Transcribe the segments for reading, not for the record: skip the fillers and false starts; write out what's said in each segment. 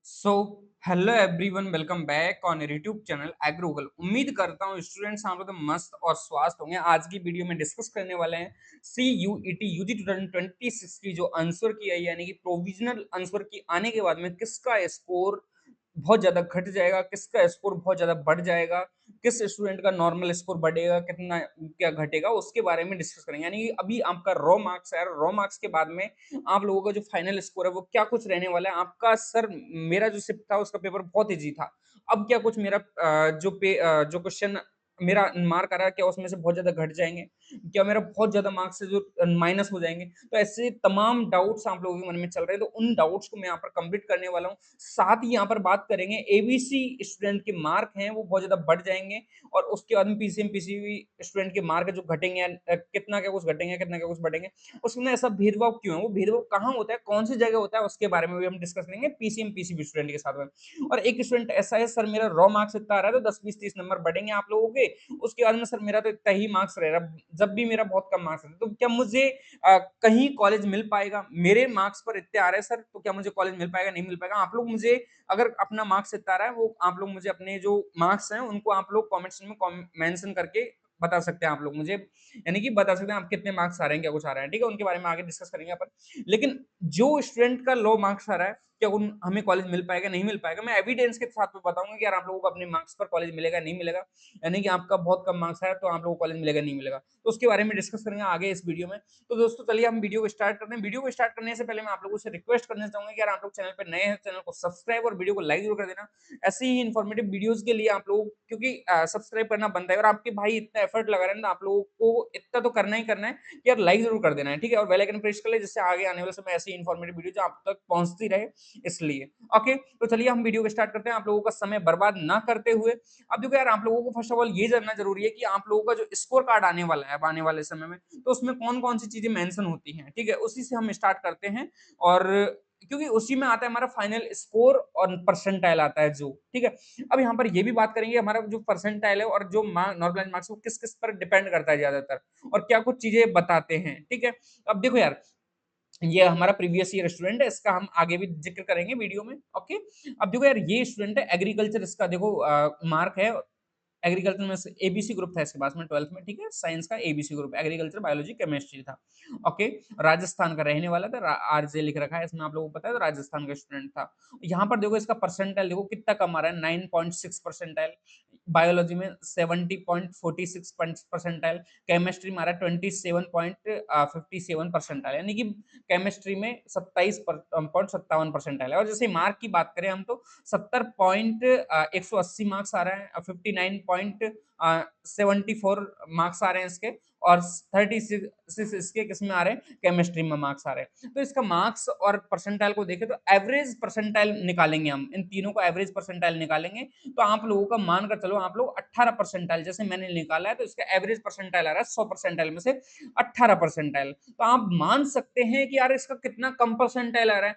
So hello everyone, welcome back on YouTube channel Agrogal. उम्मीद करता हूँ स्टूडेंट्स आप लोग तो मस्त और स्वस्थ होंगे। आज की वीडियो में डिस्कस करने वाले हैं सी यू ई टी यूजी 2026 की जो आंसर की है, यानी कि प्रोविजनल आंसर की आने के बाद में किसका स्कोर बहुत ज़्यादा घट जाएगा, किसका स्कोर बहुत ज़्यादा बढ़ जाएगा, किस स्टूडेंट का नॉर्मल स्कोर बढ़ेगा, कितना क्या घटेगा, उसके बारे में डिस्कस करेंगे। यानी कि अभी आपका रॉ मार्क्स है, रॉ मार्क्स के बाद में आप लोगों का जो फाइनल स्कोर है वो क्या कुछ रहने वाला है। आपका सर मेरा जो शिफ्ट था उसका पेपर बहुत ईज़ी था। अब क्या कुछ मेरा जो क्वेश्चन मेरा मार्क आ रहा है, क्या उसमें से बहुत ज़्यादा घट जाएँगे? क्या मेरा बहुत ज़्यादा मार्क्स से जो माइनस हो जाएँगे? तो ऐसे तमाम डाउट्स आप लोगों के मन में चल रहे हैं, तो उन डाउट्स को मैं यहाँ पर कंप्लीट करने वाला हूँ। साथ ही यहाँ पर बात करेंगे एबीसी स्टूडेंट के मार्क हैं वो बहुत ज़्यादा बढ़ जाएँगे और उसके बाद में पीसीएम, पीसीबी स्टूडेंट के मार्क जो घटेंगे कितना क्या कुछ घटेंगे, कितना क्या कुछ बढ़ेंगे। उसमें ऐसा भेदभाव क्यों है? वो भेदभाव कहाँ होता है, कौन-सी जगह होता है, उसके बारे में भी हम डिस्कस करेंगे पीसीएम, पीसीबी स्टूडेंट के साथ में। और एक स्टूडेंट ऐसा है, सर मेरा रॉ मार्क्स इतना आ रहा है तो 10, 20, 30 नंबर बढ़ेंगे आप लोगों के। उसके बाद में सर मेरा तो इतना ही मार्क्स रह रहा है, जब भी मेरा बहुत कम मार्क्स है, तो क्या मुझे कहीं कॉलेज मिल पाएगा? मेरे मार्क्स पर इतने आ रहे हैं सर, तो क्या मुझे कॉलेज मिल पाएगा, नहीं मिल पाएगा? आप लोग मुझे अगर अपना मार्क्स इतना आ रहा है, वो आप लोग मुझे अपने जो मार्क्स हैं, उनको आप लोग कमेंट सेक्शन में मेंशन करके बता सकते हैं आप लोग मुझे, यानी कि बता सकते हैं आप कितने मार्क्स आ रहे हैं, क्या कुछ आ रहा है, ठीक है? उनके बारे में आगे डिस्कस करेंगे अपन। लेकिन जो स्टूडेंट का लो मार्क्स आ रहा है, क्या उन हमें कॉलेज मिल पाएगा, नहीं मिल पाएगा? मैं एविडेंस के साथ में बताऊँगा कि यार आप लोगों को अपने मार्क्स पर कॉलेज मिलेगा, नहीं मिलेगा। यानी कि आपका बहुत कम मार्क्स आया, तो आप लोगों को कॉलेज मिलेगा, नहीं मिलेगा। तो उसके बारे में डिस्कस करेंगे आगे इस वीडियो में। तो दोस्तों चलिए हम वीडियो को स्टार्ट करते हैं। वीडियो को स्टार्ट करने से पहले मैं आप लोगों से रिक्वेस्ट करना चाहूँगा कि यार आप लोग चैनल पे नए हैं, चैनल को सब्सक्राइब और वीडियो को लाइक ज़रूर कर देना। ऐसे ही इन्फॉर्मेटिव वीडियोज़ के लिए आप लोग क्योंकि सब्सक्राइब करना बनता है और आपके भाई इतना एफर्ट लगा रहे हैं ना, आप लोगों को इतना तो करना ही करना है कि यार लाइक ज़रूर कर देना है, ठीक है? और बेल आइकन प्रेस कर ले जिससे आगे आने वाले समय ऐसी इन्फॉर्मेटिव वीडियो जो आप तक पहुँचती रहे इसलिए। ओके, तो चलिए हम वीडियो को स्टार्ट करते हैं आप लोगों का समय बर्बाद ना करते हुए। अब देखो यार आप लोगों को फर्स्ट ऑफ ऑल ये जानना ज़रूरी है कि आप लोगों का जो स्कोर कार्ड आने वाला है अब आने वाले समय में, तो उसमें कौन-कौन सी चीज़ें मेंशन होती हैं, ठीक है? उसी से हम स्टार्ट करते हैं और क्योंकि उसी में आता है हमारा फाइनल स्कोर और परसेंटाइल आता है जो, ठीक है? अब यहाँ पर ये भी बात करेंगे हमारा जो परसेंटाइल है और जो नॉर्मलाइज़्ड मार्क्स है वो किस-किस पर डिपेंड करता है ज़्यादातर और क्या कुछ चीज़ें बताते हैं, ठीक है? अब देखो यार, ये हमारा प्रीवियस ईयर स्टूडेंट है, इसका हम आगे भी ज़िक्र करेंगे वीडियो में, ओके? अब देखो यार ये स्टूडेंट है एग्रीकल्चर, इसका देखो मार्क है एग्रीकल्चर में से एबीसी ग्रुप था इसके पास में 12th में, ठीक है? साइंस का ABC group agriculture, biology, chemistry था। ओके, राजस्थान का रहने वाला था, आरजे लिख रखा है इसमें आप लोगों को पता है, तो राजस्थान का स्टूडेंट था। यहाँ पर देखो इसका परसेंटाइल देखो कितना कम आ रहा है, 9.6 परसेंटाइल, बायोलॉजी में 70.46 परसेंटाइल, केमिस्ट्री में आ रहा है 27.57 परसेंटाइल, यानी कि केमिस्ट्री में 27.57 परसेंटाइल है। और जैसे मार्क की बात करें हम तो 70.180 मार्क्स आ रहा है, 59.74 मार्क्स आ रहे हैं इसके और 36 इसके किसमें आ रहे हैं, केमिस्ट्री में मार्क्स आ रहे हैं। तो इसका मार्क्स और परसेंटाइल को देखें तो एवरेज परसेंटाइल निकालेंगे हम, इन तीनों का एवरेज परसेंटाइल निकालेंगे तो आप लोगों का मान कर चलो आप लोग 18 परसेंटाइल जैसे मैंने निकाला है, तो इसका एवरेज परसेंटाइल आ रहा है 100 परसेंटाइल में से 18 परसेंटाइल। तो आप मान सकते हैं कि यार इसका कितना कम परसेंटाइल आ रहा है।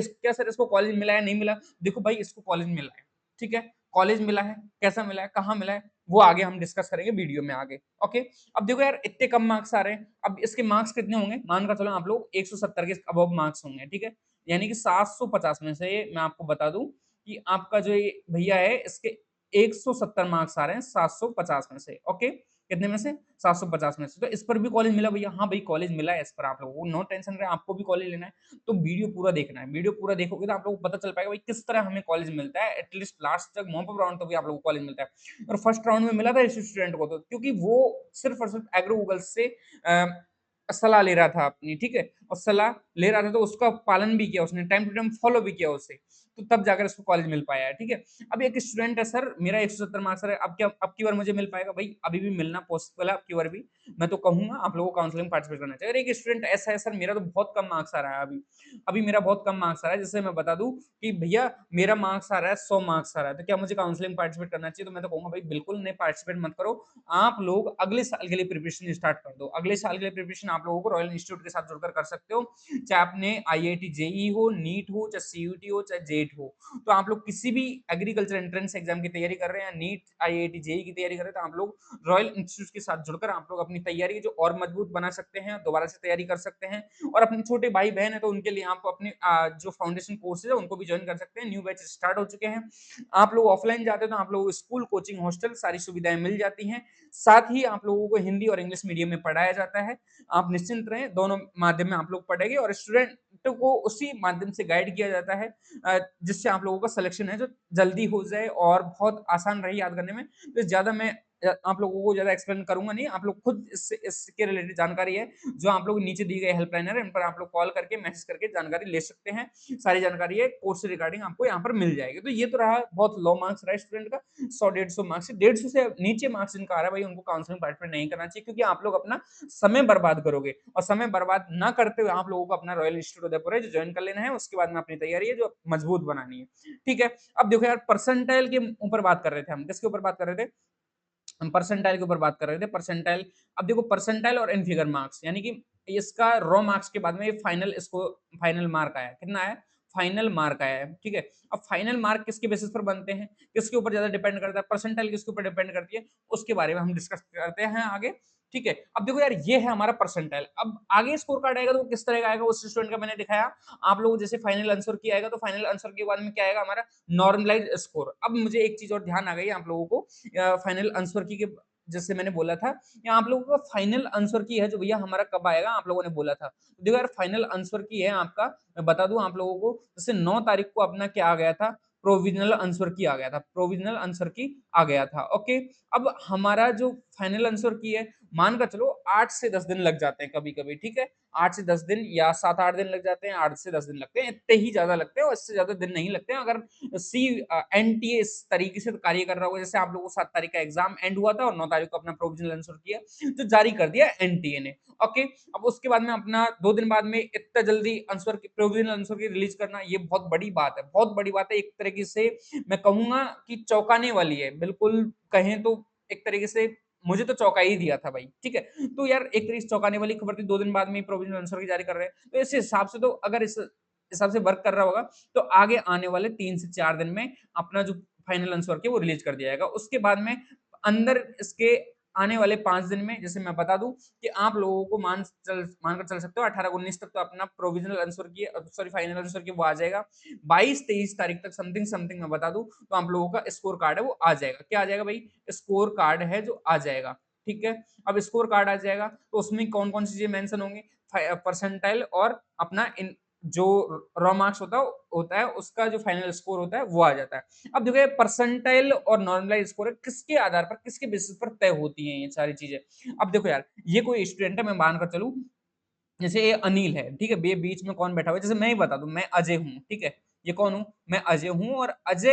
क्या सर इसको कॉलेज मिला है, नहीं मिला? देखो भाई इसको कॉलेज मिला है, ठीक है? कॉलेज मिला है, कैसा मिला है, कहाँ मिला है, वो आगे हम डिस्कस करेंगे वीडियो में आगे, ओके? अब देखो यार इतने कम मार्क्स आ रहे हैं, अब इसके मार्क्स कितने होंगे? मान कर चलो आप लोग 170 के अबव मार्क्स होंगे, ठीक है? यानी कि 750 में से मैं आपको बता दूँ कि आपका जो ये भैया है इसके 170 मार्क्स आ रहे हैं 750 में से, ओके? कितने में से? 750 में से। तो इस पर भी कॉलेज मिला भैया? हाँ भाई कॉलेज मिला है इस पर आप लोगों को, नो टेंशन रहे, आपको भी कॉलेज लेना है, तो वीडियो पूरा देखना है। वीडियो पूरा देखोगे तो आप लोगों को पता चल पाएगा भाई किस तरह हमें कॉलेज मिलता है, एटलीस्ट लास्ट तक मॉक अप राउंड तक भी आप लोगों को कॉलेज मिलता है। और फर्स्ट राउंड में मिला था इस स्टूडेंट को तो क्योंकि वो सिर्फ़ और सिर्फ़ एग्रो गूगल से अ, सलाह ले रहा था अपनी, ठीक है? और सलाह ले रहा था तो उसका पालन भी किया उसने, टाइम टू टाइम फॉलो भी किया उसे, तो तब जाकर इसको कॉलेज मिल पाया है, ठीक है? अब एक स्टूडेंट है सर मेरा 170 मार्क्स आ रहा है, अब की बार मुझे मिल पाएगा? भाई अभी भी मिलना पॉसिबल है अब की बार भी। मैं तो कहूँगा आप लोगों को काउंसलिंग पार्टिसिपेट करना चाहिए। और एक स्टूडेंट ऐसा है सर मेरा तो बहुत कम मार्क्स आ रहा है अभी, अभी मेरा बहुत कम मार्क्स आ रहा है, जैसे मैं बता दूँ कि भैया मेरा मार्क्स आ रहा है 100 मार्क्स आ रहा है, तो क्या मुझे काउंसलिंग पार्टिसिपेट करना चाहिए? तो मैं तो कहूँगा भाई बिल्कुल नहीं, पार्टिसिपेट मत करो। आप लोग अगले साल के लिए प्रिपरेशन स्टार्ट कर दो। अगले साल के लिए प्रिपरेशन आप लोगों को रॉयल इंस्टीट्यूट के साथ जुड़कर कर सकते हो, चाहे आपने आईआईटी जेईई हो, नीट हो, चाहे सीयूटी हो, चाहे जेईई हो। तो आप लोग किसी भी एग्रीकल्चर एंट्रेंस एग्जाम की तैयारी कर रहे हैं, नीट, आईआईटी जेईई की तैयारी कर रहे हैं, तो आप लोग रॉयल इंस्टीट्यूट के साथ जुड़कर आप लोग अपनी तैयारी जो और मजबूत बना सकते हैं, दोबारा से तैयारी कर सकते हैं। और अपने छोटे भाई-बहन हैं तो उनके लिए आप अपने जो फाउंडेशन कोर्सेज़ है उनको भी जॉइन कर सकते हैं। न्यू बैच स्टार्ट हो चुके हैं। आप लोग ऑफलाइन जाते हैं तो आप लोगों को स्कूल, कोचिंग, हॉस्टल सारी सुविधाएँ मिल जाती हैं। साथ ही आप लोगों को हिंदी और इंग्लिश मीडियम में पढ़ाया जाता है। आप निश्चिंत रहें, दोनों माध्यम में आप लोग पढ़ेंगे और स्टूडेंट को उसी माध्यम से गाइड किया जाता है जिससे आप लोगों का सिलेक्शन है जो जल्दी हो जाए और बहुत आसान रहे याद करने में। तो ज़्यादा मैं आप लोगों को ज़्यादा एक्सप्लेन करूँगा नहीं, आप लोग खुद इसके रिलेटेड जानकारी है, जो आप लोग नीचे दी गई हेल्पलाइन है, इन पर आप लोग कॉल करके, मैसेज करके जानकारी ले सकते हैं। सारी जानकारी है कोर्स से रिगार्डिंग आपको यहाँ पर मिल जाएगी। तो ये तो रहा बहुत लो मार्क्स रहा स्टूडेंट का, 100-150 मार्क्स से 150 से नीचे मार्क्स जिनका आ रहा है भाई उनको काउंसलिंग पार्टिसिपेट नहीं करना चाहिए क्योंकि आप लोग अपना समय बर्बाद करोगे और समय बर्बाद ना करते हुए आप लोगों को अपना रॉयल इंस्टीट्यूट उदयपुर है जो जॉइन कर लेना है, उसके बाद में अपनी तैयारी है जो मजबूत बनानी है। ठीक है? अब देखो यार परसेंटाइल के ऊपर बात कर रहे थे हम, किसके ऊपर बात कर रहे थे? हम परसेंटाइल के ऊपर बात कर रहे थे। परसेंटाइल, अब देखो परसेंटाइल और इन फिगर मार्क्स यानी कि इसका रॉ मार्क्स के बाद में ये फाइनल मार्क आया। कितना आया? फाइनल मार्क आया है, ठीक है? अब फाइनल मार्क किसके बेसिस पर बनते हैं? किसके ऊपर ज़्यादा डिपेंड करता है? परसेंटाइल किसके ऊपर डिपेंड करती है? उसके बारे में हम डिस्कस करते हैं आगे, ठीक है? अब देखो यार ये है हमारा परसेंटाइल। अब आगे स्कोर कार्ड आएगा तो वो किस तरह का आएगा? उस स्टूडेंट का मैंने दिखाया। आप लोग जैसे फाइनल आंसर की आएगा तो फाइनल आंसर के बाद में क्या आएगा हमारा? Normalised score. अब मुझे एक चीज़ और ध्यान आ गई आप लोगों को फाइनल आंसर की के जैसे मैंने बोला था, या आप लोगों का फाइनल आंसर की है जो भैया हमारा कब आएगा आप लोगों ने बोला था। देखो यार फाइनल आंसर की है आपका, मैं बता दूँ आप लोगों को, जैसे 9 तारीख को अपना क्या आ गया था, प्रोविज़नल आंसर की आ गया था, प्रोविज़नल आंसर की आ गया था, ओके। अब हमारा जो फाइनल आंसर की है, मान कर चलो 8 से 10 दिन लग जाते हैं कभी-कभी, ठीक है? 8 से 10 दिन या 7-8 दिन लग जाते हैं, 8 से 10 दिन लगते हैं, इतने ही ज़्यादा लगते हैं और इससे ज़्यादा दिन नहीं लगते हैं। अगर एनटीए इस तरीके से कार्य कर रहा होगा, जैसे आप लोगों को 7 तारीख का एग्ज़ाम एंड हुआ था और 9 तारीख को अपना प्रोविज़नल आंसर किया, तो जारी कर दिया एनटीए ने, ओके। अब उसके बाद में अपना 2 दिन बाद में इतना जल्दी आंसर की प्रोविज़नल आंसर की रिलीज़ करना, ये बहुत बड़ी बात है, बहुत बड़ी बात है। एक तरीके से मैं कहूँगा कि चौंकाने वाली है, बिल्कुल कहें तो एक तरीके से मुझे तो चौंका ही दिया था भाई, ठीक है? तो यार एक तरीके से चौंकाने वाली खबर थी, 2 दिन बाद में ही प्रोविज़नल आंसर की जारी कर रहे हैं। तो इस हिसाब से तो अगर इस हिसाब से वर्क कर रहा होगा, तो आगे आने वाले 3 से 4 दिन में अपना जो फाइनल आंसर है वो रिलीज़ कर दिया जाएगा। उसके बाद में अंदर इसके आने वाले 5 दिन में जैसे मैं बता दूँ कि आप लोगों को मानकर चल सकते हो 18-19 तक तो अपना प्रोविज़नल आंसर की सॉरी फाइनल आंसर की वो आ जाएगा। 22-23 तारीख तक समथिंग समथिंग मैं बता दूँ, तो आप लोगों का स्कोर कार्ड है वो आ जाएगा। क्या आ जाएगा भाई? स्कोर कार्ड है जो आ जाएगा, ठीक है? अब स्कोर कार्ड आ जाएगा, तो उसमें कौन-कौन सी चीज़ें मेंशन होंगी? परसेंटाइल और अपना इन जो रॉ मार्क्स होता है उसका जो फाइनल स्कोर होता है वो आ जाता है। अब देखो ये परसेंटाइल और नॉर्मलाइज़्ड स्कोर है किसके आधार पर, किसके बेसिस पर तय होती हैं ये सारी चीज़ें? अब देखो यार, ये कोई स्टूडेंट है मैं मानकर चलूँ जैसे ये अनिल है, ठीक है? बे बीच में कौन बैठा हुआ है? जैसे मैं ही बता दूँ, मैं अजय हूँ, ठीक है? ये कौन हूँ? मैं अजय हूँ और अजय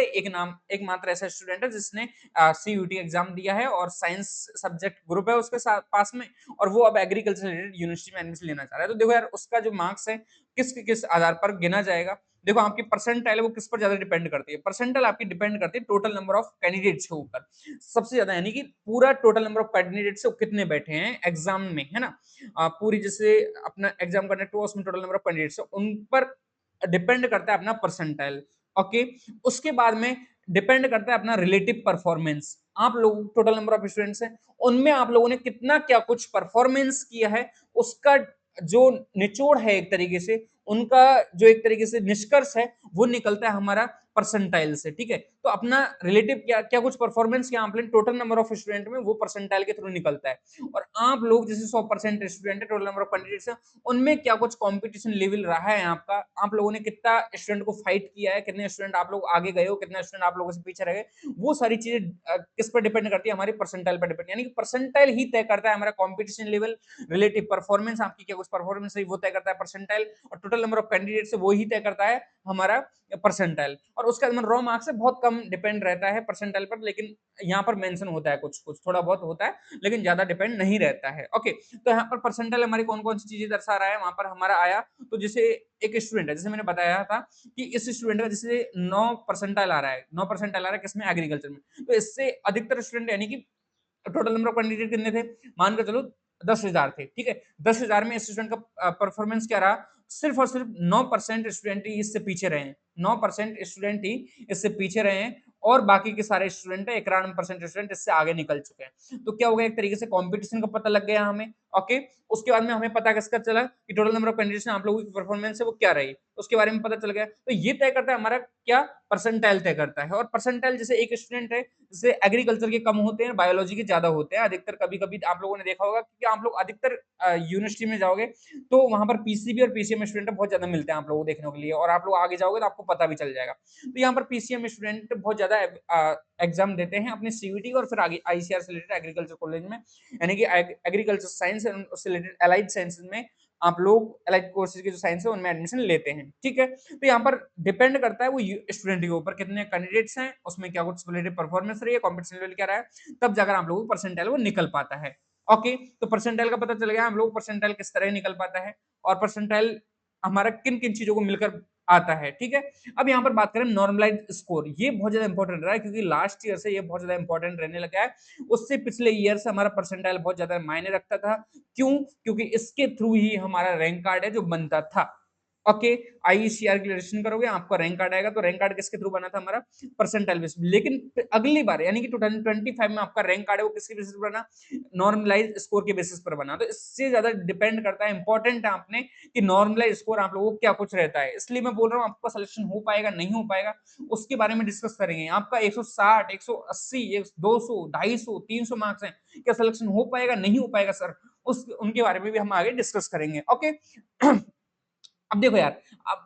एकमात्र ऐसा स्टूडेंट है जिसने सीयूईटी एग्ज़ाम दिया है और साइंस सब्जेक्ट ग्रुप है उसके साथ पास में और वो अब एग्रीकल्चर रिलेटेड यूनिवर्सिटी में एडमिशन लेना चाह रहा है। तो देखो यार उसका जो मार्क्स है, किस आधार पर गिना जाएगा? देखो आपकी परसेंटाइल है वो किस पर ज़्यादा डिपेंड करती है? परसेंटाइल आपकी डिपेंड करती है टोटल नंबर ऑफ कैंडिडेट्स के ऊपर। सबसे ज़्यादा यानी कि पूरा टोटल नंबर ऑफ कैंडिडेट्स से वो कितने बैठे हैं एग्ज़ाम में, है ना? पूरी जैसे अपना एग्जाम कंडक्ट हुआ उसमें टोटल नंबर ऑफ कैंडिडेट्स है उन पर डिपेंड करता है अपना परसेंटाइल, ओके। उसके बाद में डिपेंड करता है अपना रिलेटिव परफॉर्मेंस। आप लोग टोटल नंबर ऑफ स्टूडेंट्स हैं, उनमें आप लोगों ने कितना क्या कुछ परफॉर्मेंस किया है, उसका जो निचोड़ है एक तरीके से, उनका जो एक तरीके से निष्कर्ष है, वो निकलता है हमारा परसेंटाइल से, ठीक है? तो अपना रिलेटिव क्या क्या कुछ परफॉर्मेंस किया आपने टोटल नंबर ऑफ स्टूडेंट में वो परसेंटाइल के थ्रू निकलता है। और आप लोग जैसे 100% स्टूडेंट है, टोटल नंबर ऑफ कैंडिडेट्स हैं, उनमें क्या कुछ कॉम्पिटिशन लेवल रहा है आपका? आप लोगों ने कितना स्टूडेंट को फाइट किया है, कितने स्टूडेंट आप लोग आगे गए हो, कितने स्टूडेंट आप लोगों से पीछे रह गए, वो सारी चीज़ें किस पर डिपेंड करती है? हमारी परसेंटाइल पर डिपेंड यानी कि परसेंटाइल ही तय करता है हमारा कॉम्पिटिशन लेवल, रिलेटिव परफॉर्मेंस आपकी क्या कुछ परफॉर्मेंस रही वो तय करता है परसेंटाइल और टोटल नंबर ऑफ कैंडिडेट्स है वो ही तय करता है हमारा परसेंटाइल और उसका रॉ मार्क्स से बहुत कम डिपेंड रहता है परसेंटाइल पर, लेकिन यहाँ पर मेंशन होता है कुछ-कुछ, थोड़ा बहुत होता है, लेकिन ज़्यादा डिपेंड नहीं रहता है। ओके, तो यहाँ पर परसेंटाइल हमारी कौन-कौन सी चीज़ें दर्शा रहा है, वहाँ पर हमारा आया, तो जैसे एक स्टूडेंट है, जैसे मैंने बताया था कि इस स्टूडेंट का जैसे 9 परसेंटाइल आ रहा है, 9 परसेंटाइल आ रहा है किसमें? एग्रीकल्चर में। तो इससे अधिकतर स्टूडेंट यानी कि टोटल नंबर ऑफ कैंडिडेट कितने थे? मान के चलो 10,000 थे, ठीक है? 10,000 में स्टूडेंट का परफॉर्मेंस क्या रहा? सिर्फ और सिर्फ 9% स्टूडेंट ही इससे पीछे रहे हैं। 9% स्टूडेंट ही इससे पीछे रहे हैं और बाकी के सारे स्टूडेंट 91% स्टूडेंट इससे आगे निकल चुके हैं। तो क्या हो गया, एक तरीके से कॉम्पिटिशन का पता लग गया हमें, ओके। उसके बाद में हमें पता किसका चला कि टोटल नंबर ऑफ कैंडिडेट्स में आप लोगों की परफॉर्मेंस है वो क्या रही, उसके बारे में पता चल गया। तो ये तय करता है हमारा क्या, परसेंटाइल तय करता है। और परसेंटाइल जैसे एक स्टूडेंट है, जैसे एग्रीकल्चर के कम होते हैं, बायोलॉजी के ज्यादा होते हैं अधिकतर। कभी-कभी आप लोगों ने देखा होगा कि आप लोग अधिकतर यूनिवर्सिटी में जाओगे तो वहां पर पीसीबी और पीसीएम स्टूडेंट बहुत ज्यादा मिलते हैं आप लोगों को देखने के लिए, और आप लोग आगे जाओगे तो आपको पता भी चल जाएगा। तो यहाँ पर पीसीएम स्टूडेंट बहुत ज्यादा एग्जाम देते हैं अपने सीयूईटी और फिर आगे आईसीआर से रिलेटेड एग्रीकल्चर कॉलेज में, यानी कि एग्रीकल्चर साइंस से रिलेटेड अलाइड साइंसेज में आप लोग अलाइड कोर्सेज के जो साइंस है उनमें एडमिशन लेते हैं, ठीक है। तो यहाँ पर डिपेंड करता है वो स्टूडेंट के ऊपर कितने कैंडिडेट्स हैं, उसमें क्या कुछ रिलेटेड परफॉर्मेंस रही है, कॉम्पिटिशन लेवल क्या रहा है, तब जाकर आप लोगों को परसेंटाइल वो निकल पाता है। ओके, तो परसेंटाइल का पता चल गया हम लोग परसेंटाइल किस तरह निकल पाता है और परसेंटाइल हमारा किन किन चीजों को मिलकर आता है, ठीक है। अब यहाँ पर बात करें नॉर्मलाइज्ड स्कोर, ये बहुत ज्यादा इंपॉर्टेंट रहा है क्योंकि लास्ट ईयर से ये बहुत ज्यादा इंपॉर्टेंट रहने लगा है। उससे पिछले ईयर से हमारा परसेंटाइल बहुत ज्यादा मायने रखता था। क्यों? क्योंकि इसके थ्रू ही हमारा रैंक कार्ड है जो बनता था। ओके, आईसीआर की रजिस्ट्रेशन करोगे आपका रैंक कार्ड आएगा, तो रैंक कार्ड किसके थ्रू बना था हमारा, परसेंटाइल बेस। लेकिन अगली बार यानी कि 2025 में आपका रैंक कार्ड है वो किसके बेसिस पर बना, नॉर्मलाइज स्कोर के बेसिस पर बना। तो इससे ज्यादा डिपेंड करता है, इंपॉर्टेंट है आपने कि नॉर्मलाइज स्कोर आप लोगों को क्या कुछ रहता है। इसलिए मैं बोल रहा हूँ आपका सिलेक्शन हो पाएगा नहीं हो पाएगा उसके बारे में डिस्कस करेंगे। आपका 160 180 200 250 300 मार्क्स हैं, क्या सिलेक्शन हो पाएगा नहीं हो पाएगा सर, उस उनके बारे में भी हम आगे डिस्कस करेंगे, ओके। अब देखो यार, अब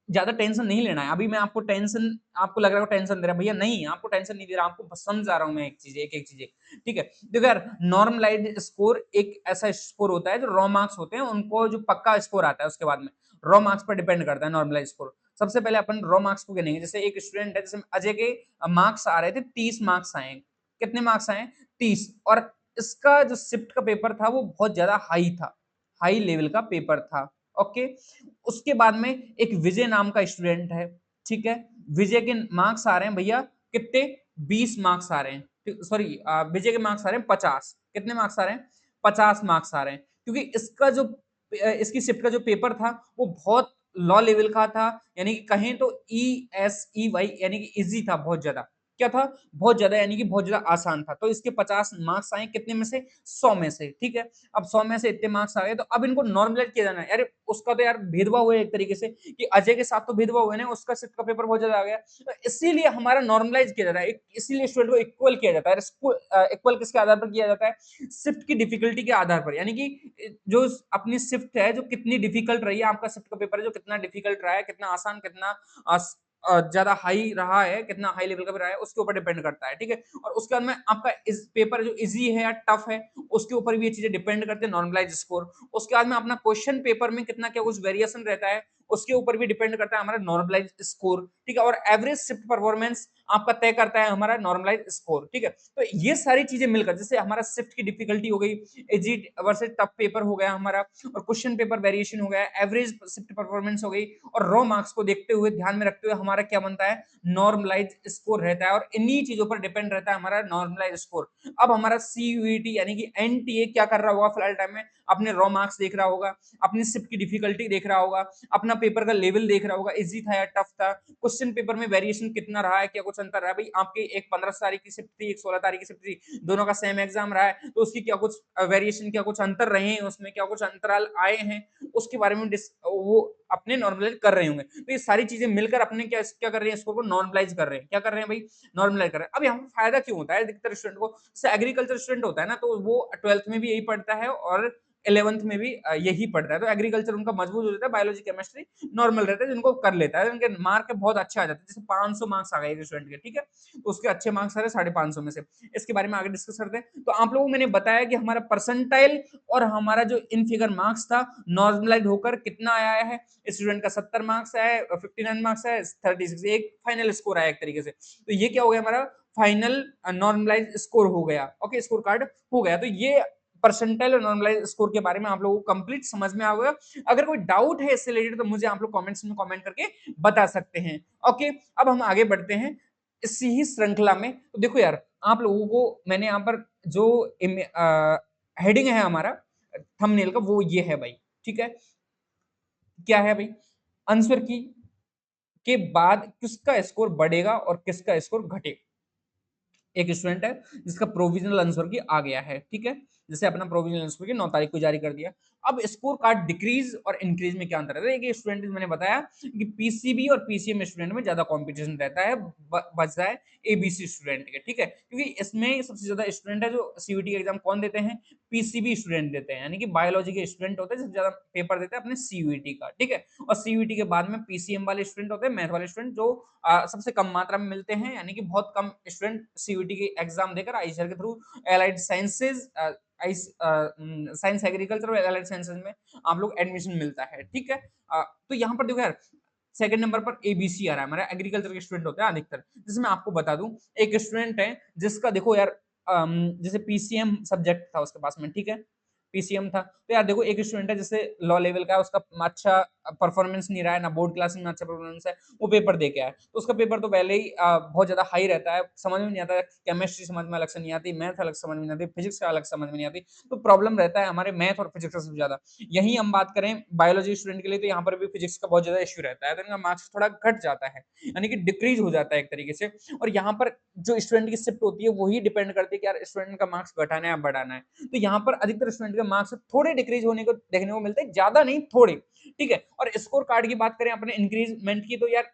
ज्यादा टेंशन नहीं लेना है। अभी मैं आपको टेंशन, आपको लग रहा है टेंशन दे रहा है, भैया नहीं, आपको टेंशन नहीं दे रहा, आपको बस समझा रहा हूं मैं एक एक चीजें, ठीक है। देखो यार, नॉर्मलाइज्ड स्कोर एक ऐसा स्कोर होता है जो रॉ मार्क्स होते हैं उनको जो पक्का स्कोर आता है उसके बाद में रॉ मार्क्स पर डिपेंड करता है नॉर्मलाइज स्कोर। सबसे पहले अपन रॉ मार्क्स को गिनेंगे। जैसे एक स्टूडेंट है, जैसे अजय के मार्क्स आ रहे थे 30 मार्क्स आए, कितने मार्क्स आए, 30। और इसका जो शिफ्ट का पेपर था वो बहुत ज्यादा हाई था, हाई लेवल का पेपर था, ओके। उसके बाद में एक विजय नाम का स्टूडेंट है, ठीक है। विजय के मार्क्स आ रहे हैं भैया कितने, 20 मार्क्स आ रहे हैं, सॉरी विजय के मार्क्स आ रहे हैं 50। कितने मार्क्स आ रहे हैं, 50 मार्क्स आ रहे हैं, क्योंकि इसका जो इसकी शिफ्ट का जो पेपर था वो बहुत लॉ लेवल का था, यानी कि कहें तो ESEY यानी कि इजी था बहुत ज्यादा। क्या था, बहुत ज्यादा, यानी कि बहुत ज्यादा आसान था। तो इसके 50 मार्क्स आए कितने में से, 100 में से, ठीक है। अब 100 में से इतने मार्क्स आ गए तो अब इनको नॉर्मलाइज किया जाना है। अरे उसका तो यार भेदभाव हुआ एक तरीके से कि अजय के साथ तो भेदभाव हुआ ना, उसका शिफ्ट का पेपर बहुत ज्यादा आ गया, तो इसीलिए हमारा नॉर्मलाइज किया जाता है, इसीलिए स्टूडेंट को इक्वल किया जाता है। इक्वल किसके आधार पर किया जाता है, शिफ्ट की डिफिकल्टी के आधार पर, यानी कि जो अपनी शिफ्ट है जो कितनी डिफिकल्ट रही है, आपका शिफ्ट का पेपर है जो कितना डिफिकल्ट रहा है, कितना आसान, कितना ज्यादा हाई रहा है, कितना हाई लेवल का भी रहा है, उसके ऊपर डिपेंड करता है, ठीक है। और उसके बाद में आपका इस पेपर जो इजी है या टफ है उसके ऊपर भी ये चीजें डिपेंड करते हैं, नॉर्मलाइज स्कोर। उसके बाद में अपना क्वेश्चन पेपर में कितना क्या कुछ वेरिएशन रहता है उसके ऊपर भी डिपेंड करता है हमारा नॉर्मलाइज स्कोर, ठीक है। और एवरेज शिफ्ट परफॉर्मेंस आपका तय करता है हमारा नॉर्मलाइज स्कोर, ठीक है। तो ये सारी चीजें मिलकर जैसे हमारा शिफ्ट की डिफिकल्टी हो गई, इजी वर्सेस टफ पेपर हो गया हमारा, और क्वेश्चन पेपर वेरिएशन हो गया, एवरेज शिफ्ट परफॉर्मेंस हो गई, और रॉ मार्क्स को देखते हुए ध्यान में रखते हुए हमारा क्या बनता है, नॉर्मलाइज स्कोर रहता है। और इन्हीं चीजों पर डिपेंड रहता है हमारा नॉर्मलाइज स्कोर। अब हमारा सीयूईटी यानी कि एनटीए क्या कर रहा होगा फिलहाल टाइम में, अपने रॉ मार्क्स देख रहा होगा, अपनी शिफ्ट की डिफिकल्टी देख रहा होगा, अपना पेपर का लेवल देख रहा होगा, इजी था या टफ था, क्वेश्चन पेपर में वेरिएशन कितना रहा है, क्या कुछ अंतर रहा है। भाई आपके एक 15 तारीख की शिफ्ट थी, एक 16 तारीख की शिफ्ट थी, दोनों का सेम एग्जाम रहा है, तो उसकी क्या कुछ वेरिएशन, क्या कुछ अंतर रहे हैं, उसमें क्या कुछ अंतराल आए हैं, उसके बारे में वो अपने नॉर्मलाइज कर रहे होंगे। तो ये सारी चीजें मिलकर अपने क्या क्या कर रहे हैं, स्कोर को नॉर्मलाइज कर रहे हैं। क्या कर रहे हैं भाई, नॉर्मलाइज कर रहे हैं। अब यहाँ पर फायदा क्यों होता है अधिकतर स्टूडेंट को, जैसे एग्रीकल्चर स्टूडेंट होता है ना, तो वो 12th में भी यही पढ़ता है और 11th में भी यही पढ़ता है। तो एग्रीकल्चर उनका मजबूत हो जाता है, बायोलॉजी केमिस्ट्री नॉर्मल रहता है, जिनको कर लेता है उनके मार्क बहुत अच्छे आ जाते हैं। जैसे 500 मार्क्स आ गए एक स्टूडेंट के, ठीक है, तो उसके अच्छे मार्क्स आ रहे 550 में से। इसके बारे में आगे डिस्कस करते हैं। तो आप लोगों को मैंने बताया कि हमारा परसेंटाइल और हमारा जो इन फिगर मार्क्स था नॉर्मलाइज होकर कितना आया है, स्टूडेंट का 70 मार्क्स है, 59 मार्क्स है, 36, एक फाइनल स्कोर आया एक तरीके से। तो ये क्या हो गया हमारा फाइनल नॉर्मलाइज स्कोर हो गया, ओके, स्कोर कार्ड हो गया। तो ये परसेंटाइल और नॉर्मलाइज स्कोर के बारे में आप लोगों को कंप्लीट समझ में आ गया। अगर कोई डाउट है इससे रिलेटेड तो मुझे आप लोग कमेंट्स में कमेंट करके बता सकते हैं, ओके। अब हम आगे बढ़ते हैं इसी ही श्रृंखला में। तो देखो यार, आप लोगों को मैंने यहाँ पर जो हेडिंग है हमारा, थंबनेल का, वो ये है भाई, ठीक है? क्या है भाई? आंसर की के बाद किसका स्कोर बढ़ेगा और किसका स्कोर घटेगा। एक स्टूडेंट है जिसका प्रोविजनल आंसर की आ गया है, ठीक है? जैसे अपना प्रोविजनल आंसर की 9 तारीख को जारी कर दिया। अब स्कोर कार्ड डिक्रीज और इंक्रीज में क्या अंतर है? एक स्टूडेंट मैंने बताया कि पीसीबी और पीसीएम स्टूडेंट में ज्यादा कंपटीशन रहता है, बचता है एबीसी स्टूडेंट के, ठीक है? क्योंकि इसमें सबसे ज्यादा स्टूडेंट है जो सीयूईटी एग्जाम कौन देते हैं? पीसीबी स्टूडेंट देते हैं, यानी कि बायोलॉजी के स्टूडेंट होते हैं सबसे ज्यादा पेपर देते हैं अपने सीयूईटी का, ठीक है? और सीयूईटी के बाद में पीसीएम वाले स्टूडेंट होते हैं, मैथ वाले स्टूडेंट, जो सबसे कम मात्रा में मिलते हैं, यानी कि बहुत कम स्टूडेंट सीयूईटी की एग्जाम देकर आईसीआर के through allied sciences, science agriculture और एलाइड साइंसेज में आप लोग एडमिशन मिलता है, ठीक है? तो यहाँ पर देखो यार, सेकंड नंबर पर एबीसी आ रहा है, हमारा एग्रीकल्चर के स्टूडेंट होते हैं अधिकतर। जैसे मैं आपको बता दूं, एक स्टूडेंट है जिसका देखो यार, जैसे पीसीएम सब्जेक्ट था उसके पास में, ठीक है? पीसीएम था, तो यार देखो एक स्टूडेंट है जैसे लॉ लेवल का है, उसका अच्छा परफॉर्मेंस नहीं रहा है, ना बोर्ड क्लास में अच्छा परफॉर्मेंस है, वो पेपर दे के आया, तो उसका पेपर तो पहले ही बहुत ज्यादा हाई रहता है, समझ में नहीं आता, केमिस्ट्री समझ में अलग से नहीं आती, मैथ अलग समझ में नहीं आती, फिजिक्स का अलग समझ में नहीं आती, तो प्रॉब्लम रहता है हमारे मैथ और फिजिक्स का सबसे ज्यादा। यही हम बात करें बायोलॉजी स्टूडेंट के लिए, तो यहाँ पर भी फिजिक्स का बहुत ज्यादा इश्यू रहता है, तो इनका मार्क्स थोड़ा घट जाता है, यानी कि डिक्रीज हो जाता है एक तरीके से। और यहाँ पर जो स्टूडेंट की शिफ्ट होती है वही डिपेंड करती है कि यार स्टूडेंट का मार्क्स घटाना है या बढ़ाना है। तो यहाँ पर अधिकतर स्टूडेंट के मार्क्स थोड़े डिक्रीज होने को देखने को मिलते हैं, ज्यादा नहीं, थोड़े, ठीक है? और स्कोर कार्ड की बात करें अपने इंक्रीजमेंट की, तो यार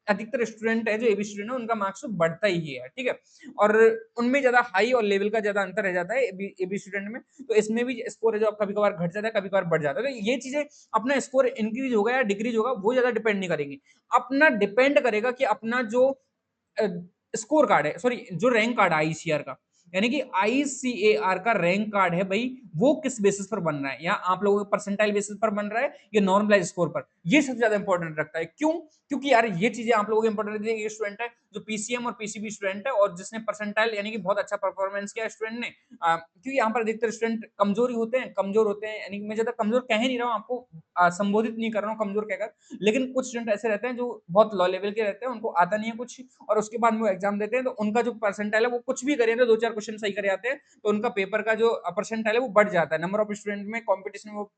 अधिकतर स्टूडेंट है जो एबी स्टूडेंट है उनका मार्क्स तो बढ़ता ही है, ठीक है? और उनमें ज्यादा हाई और लेवल का ज्यादा अंतर रह जाता है एबी स्टूडेंट में, तो इसमें भी स्कोर है जो कभी कभार घट जाता है, कभी कभार बढ़ जाता है। तो ये चीजें अपना स्कोर इंक्रीज होगा या डिक्रीज होगा वो ज्यादा डिपेंड नहीं करेंगे, अपना डिपेंड करेगा कि अपना जो स्कोर कार्ड है, सॉरी जो रैंक कार्ड है आईसीआर का, यानी कि आईसीएआर का रैंक कार्ड है भाई, वो किस बेसिस पर बन रहा है, या आप लोगों के परसेंटाइल बेसिस पर बन रहा है या नॉर्मलाइज स्कोर पर, ये सबसे ज्यादा इंपॉर्टेंट रखता है। क्यों? क्योंकि यार ये चीजें आप लोगों को इंपॉर्टेंट रहती है। एक स्टूडेंट है जो पीसीएम और पीसीबी स्टूडेंट है और जिसने परसेंटाइल यानी कि बहुत अच्छा परफॉर्मेंस किया स्टूडेंट ने, क्योंकि यहाँ पर अधिकतर स्टूडेंट कमजोर ही होते हैं, कमजोर होते हैं, यानी कि मैं ज्यादा कमजोर कह नहीं रहा हूँ आपको, संबोधित नहीं कर रहा हूँ कमजोर कहकर, लेकिन कुछ स्टूडेंट ऐसे रहते हैं जो बहुत लो लेवल के रहते हैं, उनको आता नहीं है कुछ, और उसके बाद में वो एग्जाम देते हैं, तो उनका जो परसेंटाइल है वो कुछ भी करें तो 2-4 क्वेश्चन सही करे आते हैं, तो उनका पेपर का जो परसेंटाइल है वो बढ़ जाता है, नंबर ऑफ स्टूडेंट में कंपटीशन में वो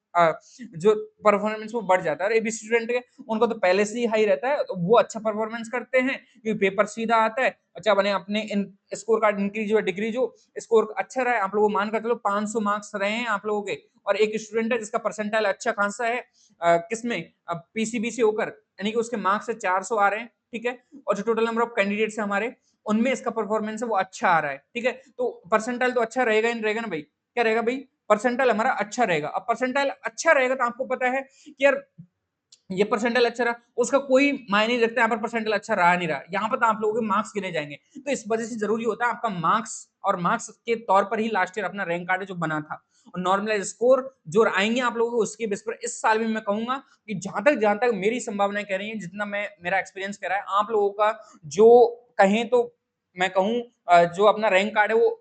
जो परफॉर्मेंस वो बढ़ जाता है। और एबी स्टूडेंट के उनका तो पहले से ही हाई रहता है, तो वो अच्छा परफॉर्मेंस करते हैं क्योंकि पेपर सीधा आता है, अच्छा बने अपने स्कोर कार्ड इंक्रीज हो डिक्रीज हो, स्कोर अच्छा रहा है, आप लोगों मान कर चलो 500 मार्क्स रहे हैं आप लोगों के, और एक स्टूडेंट है जिसका परसेंटाइल अच्छा खासा है किसमें, पीसीबी से होकर, यानी कि उसके मार्क्स से 400 आ रहे हैं, ठीक है? और जो टोटल नंबर ऑफ कैंडिडेट्स है हमारे, उनमें इसका परफॉर्मेंस है वो अच्छा आ रहा है, ठीक है? तो परसेंटाइल तो अच्छा रहेगा ही रहेगा ना भाई, क्या रहेगा भाई? परसेंटाइल हमारा अच्छा रहेगा। अब परसेंटाइल अच्छा रहेगा तो आपको पता है कि यार ये परसेंटाइल अच्छा रहा, उसका कोई मायने नहीं रखता यहाँ पर परसेंटाइल अच्छा रहा नहीं रहा, यहाँ पर तो आप लोगों के मार्क्स गिने जाएंगे। तो इस वजह से जरूरी होता है आपका मार्क्स, और मार्क्स के तौर पर ही लास्ट ईयर अपना रैंक कार्ड जो बना था, और नॉर्मलाइज स्कोर जो आएंगे आप लोगों को उसके बेस पर इस साल भी मैं कहूंगा कि जहां तक मेरी संभावनाएं कह रही है, जितना मैं मेरा एक्सपीरियंस कह रहा है, आप लोगों का जो कहें तो मैं कहूँ जो अपना रैंक कार्ड है वो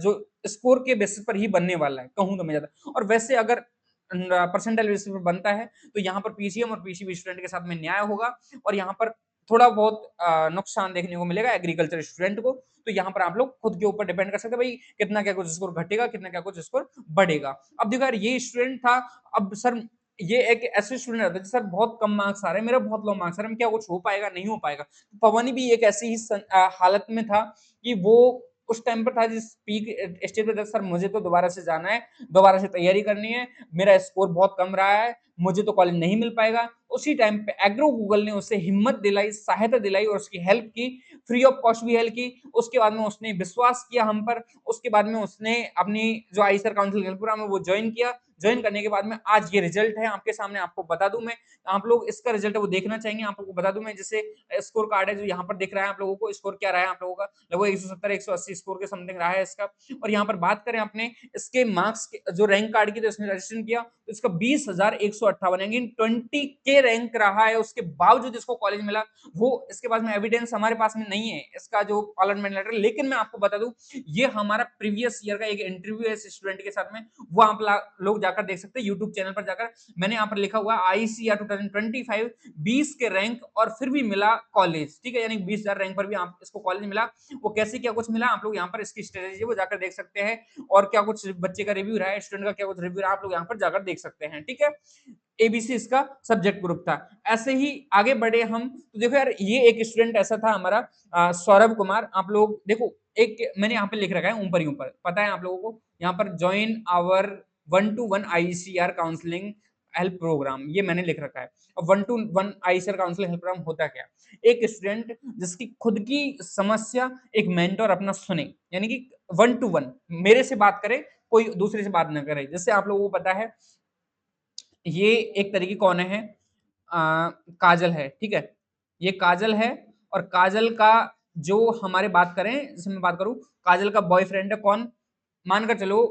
जो स्कोर के बेसिस पर ही बनने वाला है, कहूँ तो मैं ज्यादा। और वैसे अगर परसेंटाइल बेसिस पर बनता है तो यहाँ पर पीसीएम और पीसीबी स्टूडेंट के साथ में न्याय होगा, और यहाँ पर थोड़ा बहुत नुकसान देखने को मिलेगा एग्रीकल्चर स्टूडेंट को। तो यहाँ पर आप लोग खुद के ऊपर डिपेंड कर सकते हैं भाई, कितना क्या कुछ स्कोर घटेगा, कितना क्या कुछ स्कोर बढ़ेगा। अब देखो यार ये स्टूडेंट था, अब सर ये एक ऐसे स्टूडेंट रहता है सर बहुत कम मार्क्स आ रहे हैं, मेरा बहुत लो मार्क्स आ रहे हैं, क्या कुछ हो पाएगा, नहीं हो पाएगा। पवन भी एक ऐसी ही हालत में था कि वो उस टाइम पर था जिस पीक स्टेज पे था, सर मुझे तो दोबारा से जाना है, दोबारा से तैयारी करनी है, मेरा स्कोर बहुत कम रहा है, मुझे तो कॉलेज नहीं मिल पाएगा। उसी टाइम पे एग्रो गूगल ने उसे हिम्मत दिलाई, सहायता दिलाई और उसकी हेल्प की, फ्री ऑफ कॉस्ट भी हेल्प की। उसके बाद में उसने विश्वास किया हम पर, उसके बाद में उसने अपनी जो आईसीआर काउंसिल प्रोग्राम है वो ज्वाइन किया। ज्वाइन करने के बाद में आज ये रिजल्ट है आपके सामने, आपको बता दूं मैं, आप लोग इसका रिजल्ट है वो देखना चाहेंगे, आप लोगों को बता दूं मैं, जैसे स्कोर कार्ड है जो यहाँ पर दिख रहा है आप लोगों को, स्कोर क्या रहा है आप लोगों का, लगभग 170-180 स्कोर के समथिंग रहा है इसका। और यहाँ पर बात करें अपने इसके मार्क्स जो रैंक कार्ड की, तो इसने रजिस्ट्रेशन किया तो इसका 20,158 यानी 20K रैंक रहा है, उसके बावजूद इसको कॉलेज मिला, वो इसके पास में एविडेंस हमारे पास में नहीं है इसका जो अलॉटमेंट लेटर। लेकिन मैं आपको बता दूं, ये हमारा प्रीवियस ईयर का एक इंटरव्यू है इस स्टूडेंट के साथ में, वो आप लोग जाकर देख सकते हैं यूट्यूब चैनल पर जाकर। मैंने यहाँ पर लिखा हुआ आईसीआर 2025 20 के रैंक और फिर भी मिला कॉलेज, ठीक है, यानी 20,000 रैंक पर भी आप इसको कॉलेज मिला। वो कैसे क्या कुछ मिला, आप लोग यहाँ पर इसकी स्ट्रेटेजी वो जाकर देख सकते हैं, और क्या कुछ बच्चे का रिव्यू रहा है, स्टूडेंट का क्या कुछ रिव्यू रहा है, आप लोग यहाँ पर जाकर देख सकते हैं, ठीक है। एबीसी इसका सब्जेक्ट ग्रुप था। ऐसे ही आगे बढ़े हम, तो देखो यार ये एक स्टूडेंट ऐसा था हमारा सौरभ कुमार। आप लोग देखो, एक मैंने यहाँ पे लिख रखा है ऊपर ही ऊपर, पता है आप लोगों को, यहाँ पर join our 1-to-1 ICR counselling help programme, ये मैंने लिख रखा है। अब 1-to-1 ICR counselling help programme होता क्या, एक स्टूडेंट जिसकी खुद की समस्या एक मेंटर अपना सुने, यानी कि 1-to-1 मेरे से बात करे, कोई दूसरे से बात ना करे। जैसे आप लोगों को पता है ये एक तरीके कौन है, काजल है, ठीक है, ये काजल है, और काजल का जो हमारे बात करें, जैसे मैं बात करूं, काजल का बॉयफ्रेंड है कौन, मानकर चलो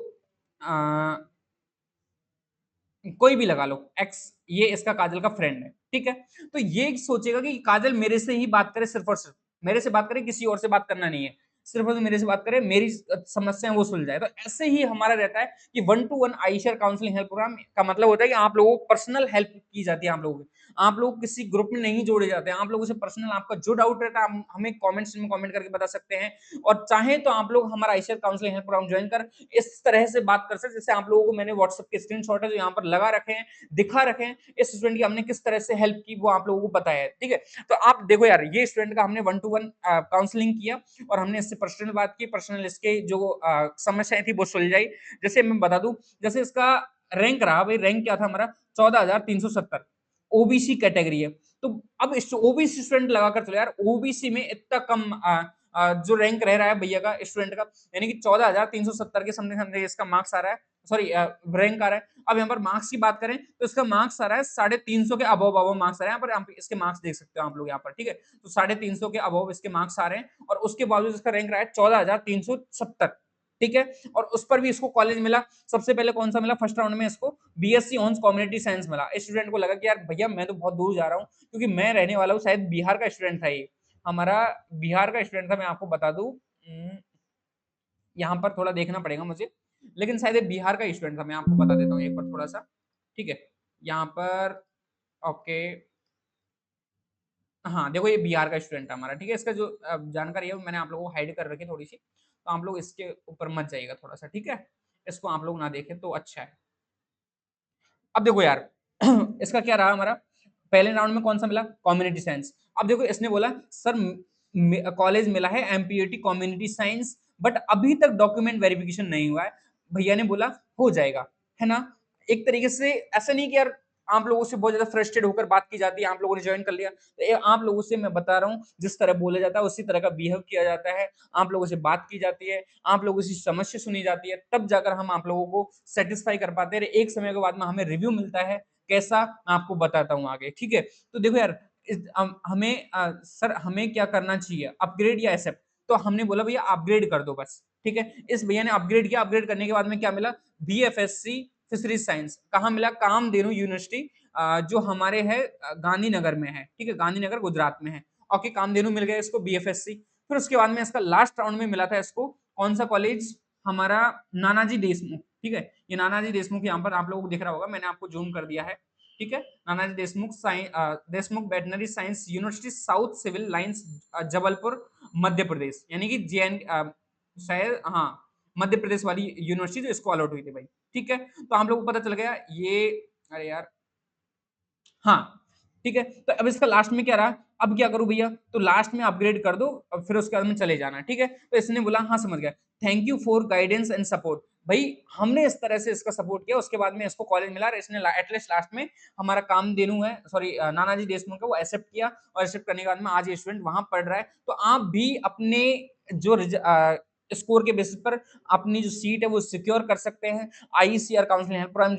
कोई भी लगा लो एक्स, ये इसका काजल का फ्रेंड है, ठीक है। तो ये सोचेगा कि काजल मेरे से ही बात करे, सिर्फ और सिर्फ मेरे से बात करे, किसी और से बात करना नहीं है, सिर्फ और सिर्फ मेरे से बात करे, मेरी समस्या वो सुलझाए। तो ऐसे ही हमारा रहता है कि 1-to-1 ICR counselling help programme का मतलब होता है कि आप लोगों को पर्सनल हेल्प की जाती है, आप लोगों की, आप लोग किसी ग्रुप में नहीं जोड़े जाते हैं, आप लोगों से पर्सनल आपका जो डाउट रहता है आप हमें कमेंट्स में कमेंट करके बता सकते हैं। और चाहे तो आप लोग हमारा ICR counselling help programme join कर इस तरह से बात कर सकते, जैसे आप लोगों को मैंने व्हाट्सएप के स्क्रीनशॉट है जो यहाँ पर लगा रखे हैं, दिखा रखे हैं, इस स्टूडेंट की हमने किस तरह से हेल्प की वो आप लोगों को पता है, ठीक है। तो आप देखो यार, ये स्टूडेंट का हमने 1-to-1 काउंसलिंग किया, और हमने इससे पर्सनल बात की, पर्सनल इसके जो समस्याएं थी वो सुलझाई। जैसे मैं बता दूं, जैसे इसका रैंक रहा, भाई रैंक क्या था हमारा, 14,370, ओबीसी कैटेगरी है। तो अब ओबीसी स्टूडेंट लगाकर चलो यार, ओबीसी में इतना कम जो रैंक रह रहा है भैया का, स्टूडेंट का, यानी कि 14,370 के समथिंग समथिंग इसका मार्क्स आ रहा है, सॉरी रैंक आ रहा है। अब यहाँ पर मार्क्स की बात करें तो इसका मार्क्स आ रहा है 350 के अबव अबव मार्क्स आ रहे हैं, यहाँ पर इसके मार्क्स देख सकते हो आप लोग यहाँ पर, ठीक है। तो 350 के अबव इसके मार्क्स आ रहे हैं, और उसके बावजूद इसका रैंक रहा है 14,370, ठीक है। और उस पर भी इसको कॉलेज मिला। सबसे पहले कौन सा मिला, फर्स्ट राउंड में इसको बीएससी ऑनर्स कम्युनिटी साइंस मिला। इस स्टूडेंट को लगा कि यार भैया मैं तो बहुत दूर जा रहा हूँ, क्योंकि मैं रहने वाला हूँ, शायद बिहार का स्टूडेंट था ये, हमारा बिहार का स्टूडेंट था। मैं आपको बता दूं, यहाँ पर थोड़ा देखना पड़ेगा मुझे, लेकिन शायद ये बिहार का स्टूडेंट था। मैं आपको बता देता हूँ एक बार थोड़ा सा, ठीक है, यहाँ पर ओके, हाँ देखो ये बिहार का स्टूडेंट है हमारा, ठीक है। इसका जो जानकारी है वो मैंने आप लोगों को हाइड कर रखी थोड़ी सी, तो आप लोग इसके ऊपर मत जाइएगा थोड़ा सा, ठीक है, इसको आप लोग ना देखें तो अच्छा है। अब देखो यार इसका क्या रहा हमारा, पहले राउंड में कौन सा मिला, कम्युनिटी साइंस। अब देखो इसने बोला सर कॉलेज मिला है एमपीएटी कम्युनिटी साइंस, बट अभी तक डॉक्यूमेंट वेरिफिकेशन नहीं हुआ है। भैया ने बोला हो जाएगा, है ना। एक तरीके से ऐसा नहीं कि यार आप लोगों से बहुत ज्यादा फ्रस्ट्रेट होकर बात की जाती है, आप लोगों ने ज्वाइन कर लिया, तो आप लोगों से मैं बता रहा हूँ जिस तरह बोला जाता है उसी तरह का बिहेव किया जाता है, आप लोगों से बात की जाती है, आप लोगों की समस्या सुनी जाती है, तब जाकर हम आप लोगों को सेटिस्फाई कर पाते हैं। एक समय के बाद में हमें रिव्यू मिलता है, कैसा मैं आपको बताता हूँ आगे, ठीक है। तो देखो यार हमें सर हमें क्या करना चाहिए, अपग्रेड या एक्सेप्ट, तो हमने बोला भैया अपग्रेड कर दो बस, ठीक है। इस भैया ने अपग्रेड किया, अपग्रेड करने के बाद में क्या मिला, बीएफएससी फिशरीज साइंस, कहाँ मिला, कामधेनु यूनिवर्सिटी, जो हमारे है गांधीनगर में है, ठीक है, गांधीनगर गुजरात में है। ओके, कामधेनु मिल गया इसको बीएफएससी। फिर उसके बाद में इसका लास्ट राउंड में मिला था इसको कौन सा कॉलेज, हमारा नानाजी देशमुख, ठीक है। ये नानाजी देशमुख यहाँ पर आप लोगों को दिख रहा होगा, मैंने आपको जूम कर दिया है, ठीक है। Nanaji Deshmukh Deshmukh veterinary science university south civil lines Jabalpur Madhya Pradesh, यानी कि जेएन शायद, हाँ, मध्य प्रदेश वाली यूनिवर्सिटी जो इसको अलॉट हुई थी भाई, ठीक है। तो हम लोग को पता चल गया ये, अरे यार, हाँ, ठीक है। तो अब इसका लास्ट में क्या रहा, अब क्या करूं भैया, तो लास्ट में अपग्रेड कर दो, अब फिर उसके बाद में चले जाना, ठीक है। तो इसने बोला हाँ समझ गया, thank you for guidance and support. भाई हमने इस तरह से इसका सपोर्ट किया, उसके बाद में इसको कॉलेज मिला, इसने एटलीस्ट लास्ट में हमारा काम देनु है, सॉरी नानाजी देशमुख है, वो एक्सेप्ट किया, और एक्सेप्ट करने के बाद में आज ये स्टूडेंट वहां पढ़ रहा है। तो आप भी अपने जो स्कोर के बेसिस पर अपनी जो सीट है वो सिक्योर कर सकते हैं, ICR counselling help programme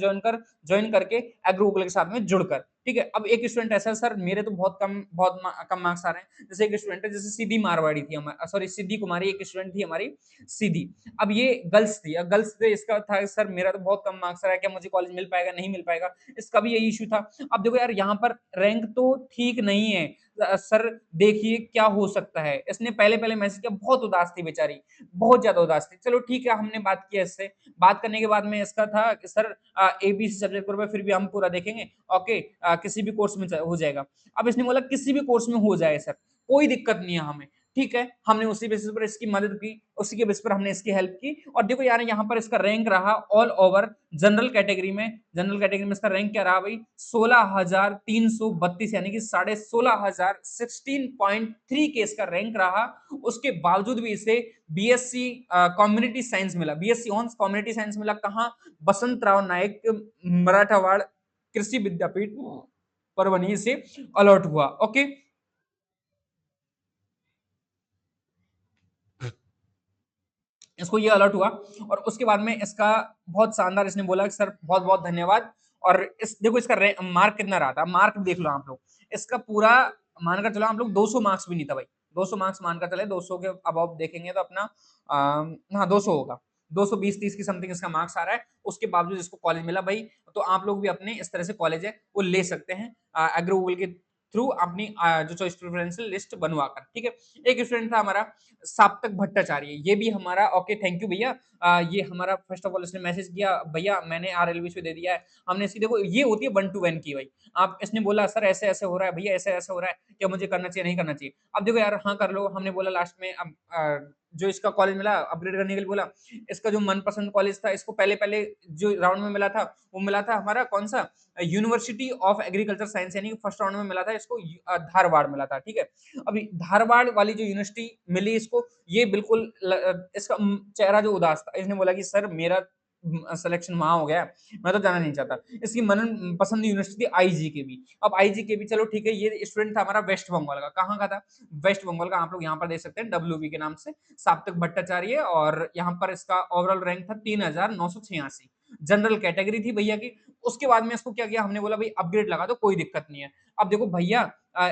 join करके एग्रो गूगल के साथ में जुड़कर, ठीक है? अब एक स्टूडेंट ऐसा है सर मेरे तो बहुत कम मार्क्स आ रहे हैं। जैसे एक स्टूडेंट है जैसे सिद्धि मारवाड़ी थी सॉरी सिद्धि कुमारी एक स्टूडेंट थी हमारी सिद्धि। अब ये गर्ल्स थी, गर्ल्स थे इसका था सर मेरा तो बहुत कम मार्क्स आ रहा है, क्या मुझे कॉलेज मिल पाएगा, नहीं मिल पाएगा? इसका भी यही इश्यू था। अब देखो यार यहाँ पर रैंक तो ठीक नहीं है। सर देखिए क्या हो सकता है? इसने पहले-पहले मैसेज किया, बहुत उदास थी बेचारी, बहुत ज़्यादा उदास थी। चलो ठीक है हमने बात किया इससे, बात करने के बाद में इसका था कि सर एबीसी सब्जेक्ट ग्रुप है फिर भी हम पूरा देखेंगे, ओके किसी भी कोर्स में हो जाएगा। अब इसने बोला किसी भी कोर्स में हो जाए सर, कोई दिक्कत नहीं है हमें। ठीक है, हमने उसी बेसिस पर इसकी मदद की, उसी के बेस पर हमने इसकी हेल्प की और देखो यार यहाँ पर इसका रैंक रहा ऑल ओवर जनरल कैटेगरी में इसका रैंक क्या रहा भाई 16,332 यानी कि 16,500 16.3 के इसका रैंक रहा। उसके बावजूद भी इसे बीएससी कम्युनिटी साइंस मिला, बीएससी ऑनर्स कम्युनिटी साइंस मिला कहाँ? बसंतराव नायक मराठवाड़ कृषि विद्यापीठ परभनी से अलॉट हुआ। ओके, इसको ये अलर्ट हुआ और उसके बाद में इसका बहुत शानदार इसने बोला कि सर बहुत-बहुत धन्यवाद और इस देखो इसका मार्क कितना रहा था, मार्क देख लो आप लोग। इसका पूरा मानकर चलो आप लोग 200 मार्क्स भी नहीं था भाई, 200 मार्क्स मानकर चले 200 के अबव देखेंगे तो अपना हाँ 200 होगा। 220-30 की समथिंग इसका मार्क्स आ रहा है, उसके बावजूद इसको कॉलेज मिला भाई, तो आप लोग भी अपने इस तरह से कॉलेज है वो ले सकते हैं एग्रो गूगल के थ्रू अपनी जो चॉइस प्रेफरेंशियल लिस्ट बनवाकर, ठीक है? एक स्टूडेंट था हमारा साप्तक भट्टाचार्य, ये भी हमारा ओके थैंक यू भैया। ये हमारा फर्स्ट ऑफ ऑल इसने मैसेज किया भैया मैंने आरएलवीएस दे दिया है। हमने इसकी देखो ये होती है वन टू वन की भाई। आप इसने बोला सर ऐसे-ऐसे हो रहा है, भैया ऐसे-ऐसे हो रहा है, क्या मुझे करना चाहिए, नहीं करना चाहिए? अब देखो यार हाँ, कर लो। हमने बोला लास्ट में अब जो इसका कॉलेज मिला अपग्रेड करने के लिए बोला। इसका जो मनपसंद कॉलेज था इसको पहले-पहले जो राउंड में मिला था, वो मिला था हमारा कौन-सा? यूनिवर्सिटी ऑफ एग्रीकल्चर साइंस यानी फर्स्ट राउंड में मिला था इसको धारवाड़ मिला था, ठीक है? अभी धारवाड़ वाली जो यूनिवर्सिटी मिली इसको ये बिल्कुल इसका चेहरा जो उदास था इसने बोला कि सर मेरा सिलेक्शन वहाँ हो गया है, मैं तो जाना नहीं चाहता। इसकी मन पसंद यूनिवर्सिटी थी आईजीकेबी। अब आईजीकेबी चलो ठीक है ये स्टूडेंट था हमारा वेस्ट बंगाल का। कहाँ का था? वेस्ट बंगाल का। आप लोग यहाँ पर देख सकते हैं डब्ल्यूबी के नाम से साप्तक भट्टाचार्य और यहाँ पर इसका ओवरऑल रैंक था 3,986। जनरल कैटेगरी थी भैया की। उसके बाद में इसको क्या किया हमने बोला भाई अपग्रेड लगा दो कोई दिक्कत नहीं है। अब देखो भैया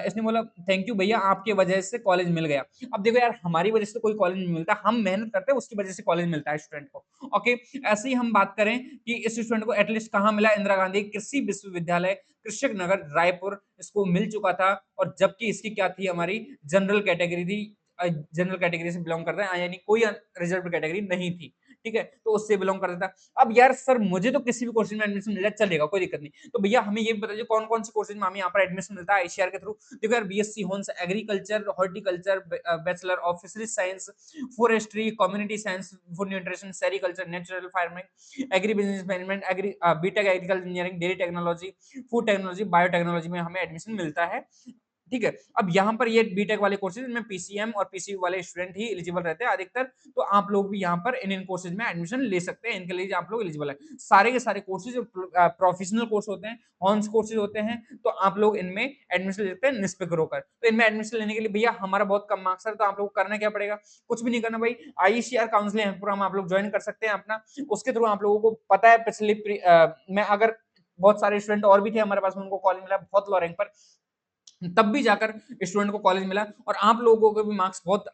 इसने बोला थैंक यू भैया आपकी वजह से कॉलेज मिल गया। अब देखो यार हमारी वजह से तो कोई कॉलेज नहीं मिलता, हम मेहनत करते हैं उसकी वजह से कॉलेज मिलता है स्टूडेंट को। ओके, ऐसे ही हम बात करें कि इस स्टूडेंट को एटलीस्ट कहाँ मिला इंदिरा गांधी कृषि विश्वविद्यालय कृषक नगर रायपुर इसको मिल चुका था और जबकि इसकी क्या थी हमारी जनरल कैटेगरी थी जनरल कैटेगरी से बिलोंग करता है यानी कोई रिजर्व कैटेगरी नहीं थी। ठीक है, तो उससे बिलोंग करता था। अब यार सर मुझे तो किसी भी कोर्स में एडमिशन मिल जाए चलेगा कोई दिक्कत नहीं। तो भैया हमें ये भी बताइए कौन-कौन से कोर्सेज में हमें यहाँ पर एडमिशन मिलता है आईसीआर के थ्रू। देखो यार BSc hons agriculture, horticulture, bachelor of fisheries science, forestry, community science, food nutrition, sericulture, natural farming, agri business management, BTech agriculture engineering, dairy technology, food technology, biotechnology में हमें एडमिशन मिलता है। ठीक है, अब यहाँ पर ये बीटेक वाले कोर्सेज में पीसीएम और पीसीयू वाले स्टूडेंट ही एलिजिबल रहते हैं अधिकतर, तो आप लोग भी यहाँ पर इन कोर्सेज में एडमिशन ले सकते हैं, इनके लिए आप लोग एलिजिबल है। सारे के सारे कोर्सेज प्रोफेशनल कोर्स होते हैं, हॉर्न्स कोर्सेज होते हैं, तो आप लोग इनमें एडमिशन ले सकते हैं निष्पक्ष होकर। तो इनमें एडमिशन लेने के लिए भैया हमारा बहुत कम मार्क्स है, तो आप लोग को करना क्या पड़ेगा? कुछ भी नहीं करना भाई, आईसीआर काउंसलिंग प्रोग्राम आप लोग ज्वाइन कर सकते हैं अपना, उसके थ्रू आप लोगों को पता है मैं अगर बहुत सारे स्टूडेंट और भी थे हमारे पास में उनको कॉलेज मिला बहुत लो रैंक पर तब भी जाकर स्टूडेंट को कॉलेज मिला और आप लोगों के भी मार्क्स बहुत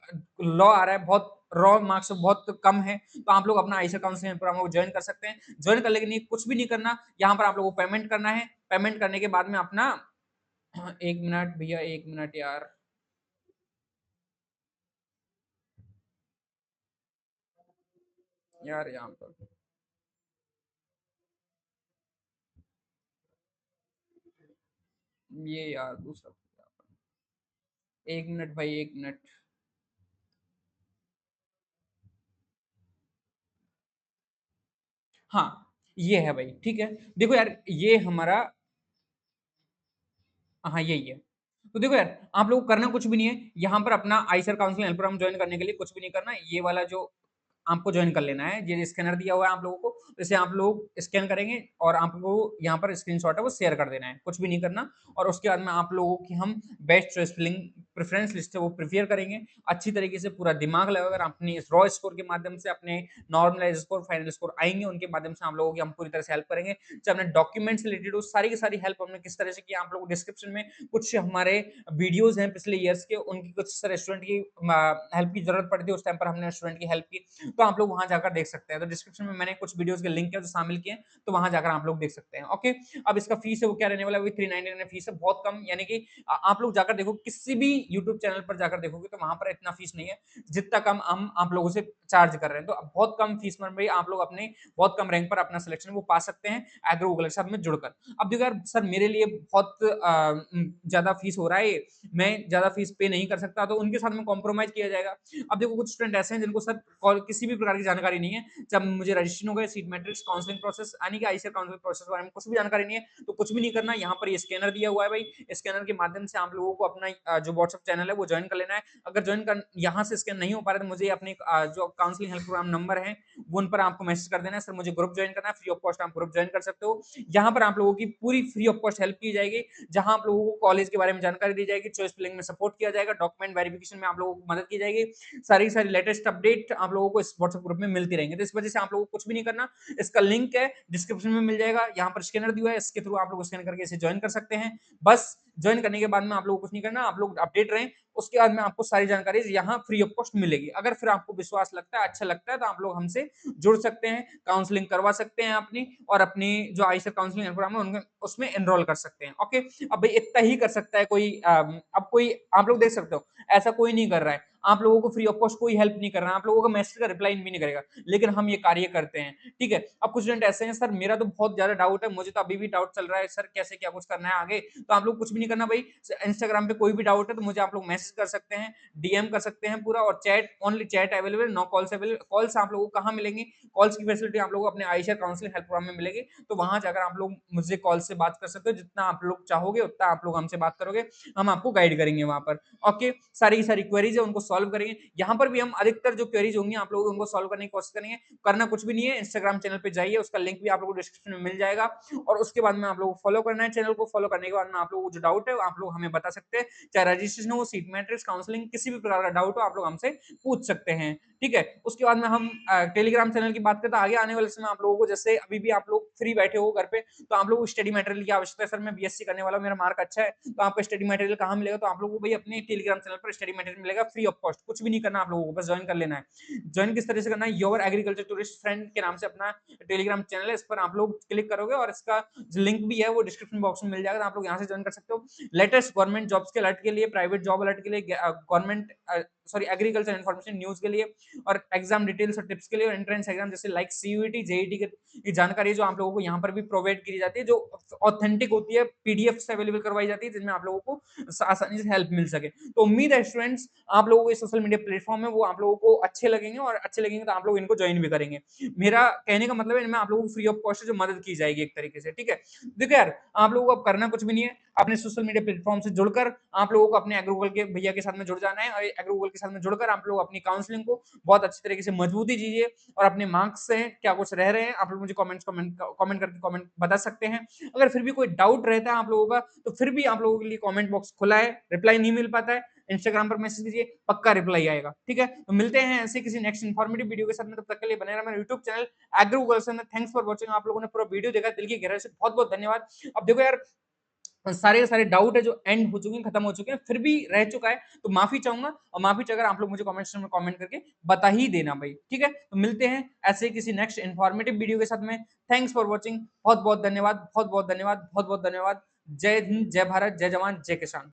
लो आ रहा है, बहुत रॉ मार्क्स बहुत कम है, तो आप लोग अपना आईसीआर काउंसलिंग प्रोग्राम को ज्वाइन कर सकते हैं। ज्वाइन करने के लिए कुछ भी नहीं करना, यहाँ पर आप लोगों को पेमेंट करना है, पेमेंट करने के बाद में अपना 1 मिनट भैया 1 मिनट यार, यार यहाँ पर ये यार दूसरा 1 मिनट भाई 1 मिनट। हाँ, ये है भाई, ठीक है। देखो यार ये हमारा हाँ, यही है। तो देखो यार, आप लोगों को करना कुछ भी नहीं है, यहाँ पर अपना आईसीआर काउंसलिंग प्रोग्राम ज्वाइन करने के लिए कुछ भी नहीं करना, ये वाला जो आपको जॉइन कर लेना है। ये स्कैनर दिया हुआ है आप लोगों को, इसे आप लोग स्कैन करेंगे और आपको यहाँ पर स्क्रीनशॉट है वो शेयर कर देना है, कुछ भी नहीं करना। और उसके बाद में आप लोगों की हम best choice filling preference list है वो प्रिपेयर करेंगे। अच्छी तरीके से पूरा दिमाग लगाकर अपनी इस रॉ स्कोर के माध्यम से अपने नॉर्मलाइज़ स्कोर, फाइनल स्कोर आएँगे, उनके माध्यम से आप लोगों की हम पूरी तरह से हेल्प करेंगे। चाहे अपने डॉक्यूमेंट से रिलेटेड हो, सारी की सारी हेल्प हमने किस तरह से की, आप लोगों को डिस्क्रिप्शन में कुछ हमारे वीडियोज़ हैं पिछले ईयर्स के, उनकी कुछ सारे स्टूडेंट की हेल्प की ज़रूरत पड़ती है, उस टाइम पर हमने स्टूडेंट की हेल्प की, तो आप लोग वहाँ जाकर देख सकते हैं। तो डिस्क्रिप्शन में मैंने कुछ वीडियोज़ के लिंक है जो शामिल किए हैं, तो वहाँ जाकर आप लोग देख सकते हैं। ओके, अब इसका फीस है वो क्या रहने वाला है, वही 399 फीस है, बहुत कम, यानी कि आप लोग जाकर देखो, किसी भी यूट्यूब चैनल पर जाकर देखोगे तो वहाँ पर इतना फीस नहीं है, जितना कम हम आप लोगों से चार्ज कर रहे हैं। तो बहुत कम फीस में भी आप लोग अपने बहुत कम रैंक पर अपना सिलेक्शन वो पा सकते हैं, एग्रो गूगल के साथ में जुड़कर। अब देखो यार सर, मेरे लिए बहुत ज़्यादा फीस हो रहा है ये, मैं ज़्यादा फीस पे नहीं कर सकता, तो उनके साथ में कॉम्प्रोमाइज़ किया जाएगा। अब देखो कुछ स्टूडेंट ऐसे हैं जिनको सर कॉल किसी भी प्रकार की जानकारी नहीं है, जब मुझे रजिस्ट्रेशन हो गया, सीट मैट्रिक्स, काउंसलिंग प्रोसेस यानी कि आईसीएसई काउंसलिंग प्रोसेस के बारे में कुछ भी जानकारी नहीं है, तो कुछ भी नहीं करना। यहाँ पर ये स्कैनर दिया हुआ है भाई, स्कैनर के माध्यम से आप लोगों को अपना जो व्हाट्सएप चैनल है वो जॉइन कर लेना है। अगर जॉइन कर यहाँ से स्कैन नहीं हो पा रहा है, तो मुझे अपने जो काउंसलिंग हेल्प प्रोग्राम नंबर है, वो उन पर आपको मैसेज कर देना है, सर मुझे ग्रुप जॉइन करना है, फ्री ऑफ कॉस्ट आप ग्रुप जॉइन कर सकते हो। यहाँ पर आप लोगों की पूरी फ्री ऑफ कॉस्ट हेल्प की जाएगी, जहाँ आप लोगों को कॉलेज के बारे में जानकारी दी जाएगी, चॉइस फिलिंग में सपोर्ट किया जाएगा, डॉक्यूमेंट वेरिफिकेशन में आप लोगों को मदद की जाएगी, सारी की सारी लेटेस्ट अपडेट आप लोगों को इस व्हाट्सएप ग्रुप में मिलती रहेंगी। तो इस वजह से आप लोगों को कुछ भी नहीं करना, इसका लिंक है डिस्क्रिप्शन में मिल जाएगा, यहाँ पर स्कैनर दिया हुआ है, इसके थ्रू आप लोग स्कैन करके इसे जॉइन कर सकते हैं। बस जॉइन करने के बाद में आप लोगों को कुछ नहीं करना, आप लोग अपडेट रहें, उसके बाद में आपको सारी जानकारी यहाँ फ्री ऑफ कॉस्ट मिलेगी। अगर फिर आपको विश्वास लगता है, अच्छा लगता है, तो आप लोग हमसे जुड़ सकते हैं, काउंसलिंग करवा सकते हैं अपनी, और अपनी जो आईसीएसई काउंसलिंग प्रोग्राम है उनमें उसमें एनरोल कर सकते हैं। ओके, अब भाई इतना ही कर सकता है कोई, अब कोई आप लोग देख सकते हो, ऐसा कोई नहीं कर रहा है, आप लोगों को फ्री ऑफ कॉस्ट कोई हेल्प नहीं कर रहा है, आप लोगों का मैसेज का रिप्लाई भी नहीं करेगा, लेकिन हम ये कार्य करते हैं। ठीक है, अब कुछ स्टूडेंट ऐसे हैं, सर मेरा तो बहुत ज्यादा डाउट है, मुझे तो अभी भी डाउट चल रहा है सर, कैसे क्या कुछ करना है आगे। तो आप लोग कुछ भी नहीं करना भाई, इंस्टाग्राम पे कोई भी डाउट है तो मुझे आप लोग मैसेज कर सकते हैं, डीएम कर सकते हैं पूरा, और chat, only chat available, no calls available. Calls आप लोगों को कहाँ मिलेंगी, कॉल्स की फैसिलिटी आप लोगों को अपने आईसीएसई काउंसलिंग हेल्प प्रोग्राम में मिलेगी, तो वहां जाकर आप लोग मुझसे कॉल से बात कर सकते हो, जितना आप लोग चाहोगे उतना आप लोग हमसे बात करोगे, हम आपको गाइड करेंगे वहां पर। ओके, सारी की सारी क्वेरीज है उनको सॉल्व करेंगे, यहाँ पर भी हम अधिकतर जो क्वेरीज होंगी आप लोग उनको सॉल्व करने की कोशिश करेंगे। करना कुछ भी नहीं है, इंस्टाग्राम चैनल पे जाइए, उसका लिंक भी आप लोगों को डिस्क्रिप्शन में मिल जाएगा, और उसके बाद में आप लोगों को फॉलो करना है चैनल को। फॉलो करने के बाद में आप लोगों को जो डाउट है वो आप लोग हमें बता सकते हैं, चाहे रजिस्ट्रेशन हो, सीट मैट्रिक्स, काउंसलिंग, किसी भी प्रकार का डाउट हो आप लोग हमसे पूछ सकते हैं। ठीक है, उसके बाद में हम टेलीग्राम चैनल की बात करते हैं। आगे आने वाले समय आप लोगों को, जैसे अभी भी आप लोग फ्री बैठे हो घर पे, तो आप लोगों को स्टडी मटेरियल की आवश्यकता है, सर मैं बीएससी करने वाला हूं, मेरा मार्क अच्छा है, तो आपको स्टडी मटेरियल कहाँ मिलेगा, तो आप लोगों को भाई अपने टेलीग्राम चैनल पर स्टडी मटेरियल मिलेगा फ्री ऑफ कॉस्ट, कुछ भी नहीं करना आप लोगों को, बस ज्वाइन कर लेना है। ज्वाइन किस तरह से करना है, योर एग्रीकल्चर टूरिस्ट फ्रेंड के नाम से अपना टेलीग्राम चैनल है, इस पर आप लोग क्लिक करोगे और इसका जो लिंक भी है वो डिस्क्रिप्शन बॉक्स में मिल जाएगा, तो आप लोग यहाँ से ज्वाइन कर सकते हो। लेटेस्ट गवर्नमेंट जॉब्स के अलर्ट के लिए, प्राइवेट जॉब अलर्ट के लिए, government sorry agriculture information news के लिए, और एग्जाम डिटेल्स और टिप्स के लिए, और एंट्रेंस एग्जाम जैसे लाइक सीयूईटी, जेईटी की जानकारी जो आप लोगों को यहाँ पर भी प्रोवाइड की जाती है, जो ऑथेंटिक होती है, पीडीएफ से अवेलेबल करवाई जाती है, जिनमें आप लोगों को आसानी से हेल्प मिल सके। तो उम्मीद है स्टूडेंट्स आप लोगों को ये सोशल मीडिया प्लेटफॉर्म है वो आप लोगों को अच्छे लगेंगे, और अच्छे लगेंगे तो आप लोग इनको ज्वाइन भी करेंगे। मेरा कहने का मतलब है इनमें आप लोगों को फ्री ऑफ कॉस्ट जो मदद की जाएगी एक तरीके से। ठीक है, देखो यार आप लोगों को अब करना कुछ भी नहीं है, अपने सोशल मीडिया प्लेटफॉर्म से जुड़कर आप लोगों को अपने एग्रीगूगल के भैया के साथ में जुड़ जाना है, और एग्रीगूगल के साथ में जुड़कर आप लोग अपनी काउंसलिंग को बहुत अच्छी तरीके से मजबूती दीजिए, और अपने मार्क्स से क्या कुछ रह रहे हैं आप लोग मुझे कमेंट करके कमेंट बता सकते हैं। अगर फिर भी कोई डाउट रहता है आप लोगों का, तो फिर भी आप लोगों के लिए कमेंट बॉक्स खुला है, रिप्लाई नहीं मिल पाता है, इंस्टाग्राम पर मैसेज कीजिए, पक्का रिप्लाई आएगा। ठीक है, तो मिलते हैं ऐसे किसी नेक्स्ट इन्फॉर्मेटिव वीडियो के साथ में, तब तक के लिए बने रहना मेरे यूट्यूब चैनल एग्रो गर्ल्स में। थैंक्स फॉर वॉचिंग, आप लोगों ने पूरा वीडियो देखा, दिल की गहराई से बहुत बहुत धन्यवाद। अब देखो यार सारे के सारे डाउट है जो एंड हो चुके हैं, खत्म हो चुके हैं, फिर भी रह चुका है तो माफी चाहूंगा, और माफी चाहकर आप लोग मुझे कमेंट सेक्शन में कमेंट करके बता ही देना भाई। ठीक है, तो मिलते हैं ऐसे किसी नेक्स्ट इन्फॉर्मेटिव वीडियो के साथ में। थैंक्स फॉर वॉचिंग, बहुत बहुत धन्यवाद, बहुत बहुत धन्यवाद, बहुत बहुत धन्यवाद। जय हिंद, जय भारत, जय जवान, जय किसान।